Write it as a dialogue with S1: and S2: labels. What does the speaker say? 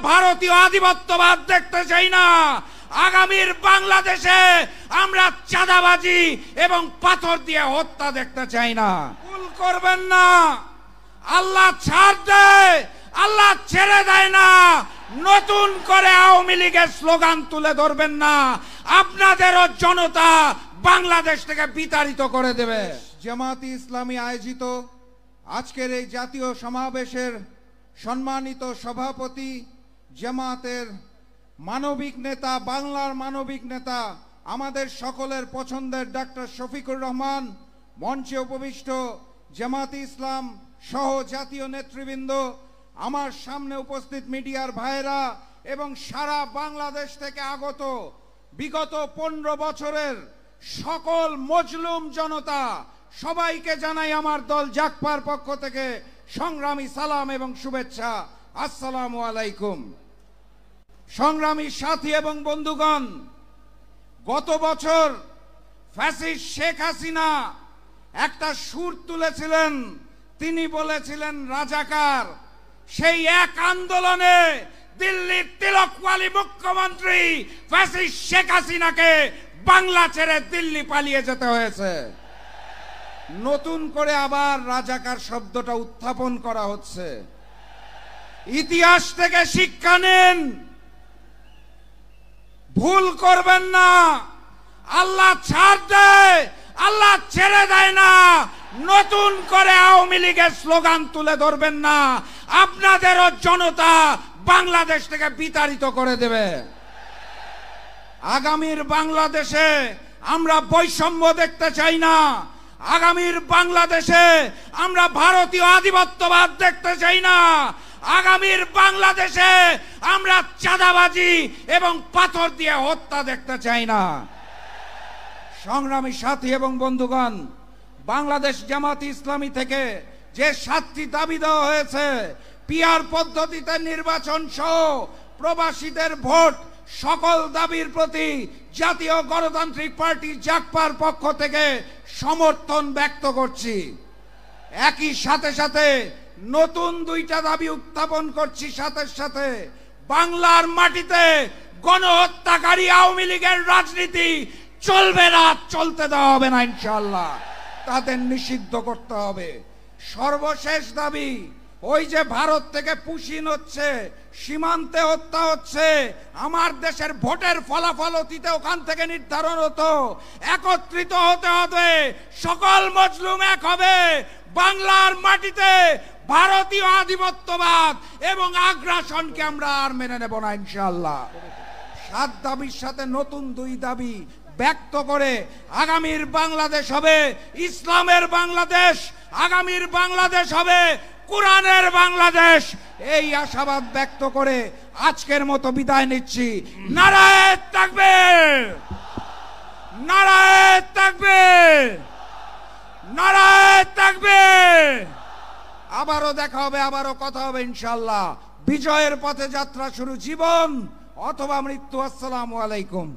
S1: ভারতীয় আধিপত্যবাদ দেখতে চাই না। আগামীর বাংলাদেশে আমরা চাঁদাবাজি এবং পাথর দিয়ে হত্যা দেখতে চাই না। ভুল করবেন না, আল্লাহ ছাড় দেয়, আল্লাহ ছেড়ে দেয় না। নতুন করে আওয়ামী লীগের স্লোগান তুলে ধরবেন না, আপনাদেরও জনতা বাংলাদেশ থেকে বিতাড়িত করে দেবে।
S2: জামায়াতে ইসলামী আয়োজিত আজকের এই জাতীয় সমাবেশের সম্মানিত সভাপতি, জামায়াতের মানবিক নেতা, বাংলার মানবিক নেতা, আমাদের সকলের পছন্দের ডাক্তার শফিকুর রহমান, মঞ্চে উপবিষ্ট জামায়াতে ইসলাম সহ জাতীয় নেতৃবৃন্দ, আমার সামনে উপস্থিত মিডিয়ার ভাইরা এবং সারা বাংলাদেশ থেকে আগত বিগত 15 বছরের সকল মজলুম জনতা, সবাইকে জানাই আমার দল জাগপার পক্ষ থেকে সংগ্রামী সালাম এবং শুভেচ্ছা। আসসালামু আলাইকুম। সংগ্রামী সাথী এবং বন্ধুগণ, গত বছর ফ্যাসিস্ট শেখ হাসিনা একটা সুর তুলেছিলেন, তিনি বলেছিলেন রাজাকার। সেই এক আন্দোলনে দিল্লির তিলকওয়ালী মুখ্যমন্ত্রী ফ্যাসিস্ট শেখ হাসিনাকে বাংলা ছেড়ে দিল্লি পালিয়ে যেতে হয়েছে। নতুন করে আবার রাজাকার শব্দটা উত্থাপন করা হচ্ছে। ইতিহাস থেকে শিক্ষা নিন, ভুল করবেন না। আল্লাহ ছাড় দেয়, আল্লাহ ছেড়ে দেয় না। নতুন করে আওয়ামী লীগের স্লোগান তুলে ধরবেন না, আপনাদেরও জনতা বাংলাদেশ থেকে বিতাড়িত করে দেবে। আগামীর বাংলাদেশে আমরা বৈষম্য দেখতে চাই না। আগামীর বাংলাদেশে আমরা ভারতীয় আধিপত্যবাদ দেখতে চাই না। আগামীর বাংলাদেশে আমরা চাঁদাবাজি এবং পাথর দিয়ে হত্যা দেখতে চাই না। সংগ্রামী সাথী এবং বন্ধুগণ, বাংলাদেশ জামায়াতে ইসলামী থেকে যে 7টি দাবি দেওয়া হয়েছে, পিআর পদ্ধতিতে নির্বাচন সহ প্রবাসীদের ভোট, সকল দাবির প্রতি জাতীয় গণতান্ত্রিক পার্টি জাগপার পক্ষ থেকে সমর্থন ব্যক্ত করছি। একই সাথে সাথে নতুন 2টা দাবি উত্থাপন করছি। সাথে সাথে বাংলার মাটিতে গণহত্যাকারী আওয়ামী লীগের রাজনীতি চলবে না, চলতে দেওয়া হবে না ইনশাআল্লাহ। তাদের নিষিদ্ধ করতে হবে। সর্বশেষ দাবি, ওই যে ভারত থেকে পুশিন হচ্ছে, সীমান্তে হত্যা হচ্ছে, আমার দেশের ভোটের ফলাফল অতীতে ওখান থেকে নির্ধারণ হতো। একত্রিত হতে হবে, সকল মজলুম এক হবে। বাংলার মাটিতে ভারতীয় আধিপত্যবাদ এবং আগ্রাসনকে আমরা আর মেনে নেব না ইনশাআল্লাহ। 7 দাবির সাথে নতুন 2 দাবি ব্যক্ত করে আগামীর বাংলাদেশ হবে ইসলামের বাংলাদেশ, আগামীর বাংলাদেশ হবে কোরআনের বাংলাদেশ। এই আশাবাদ ব্যক্ত করে আজকের মতো বিদায় নিচ্ছি। নারায়ে তাকবীর, নারায়ে তাকবীর, নারায়ে তাকবীর। আবারও দেখা হবে, আবারও কথা হবে ইনশাআল্লাহ। বিজয়ের পথে যাত্রা শুরু, জীবন অথবা মৃত্যু। আসসালামু আলাইকুম।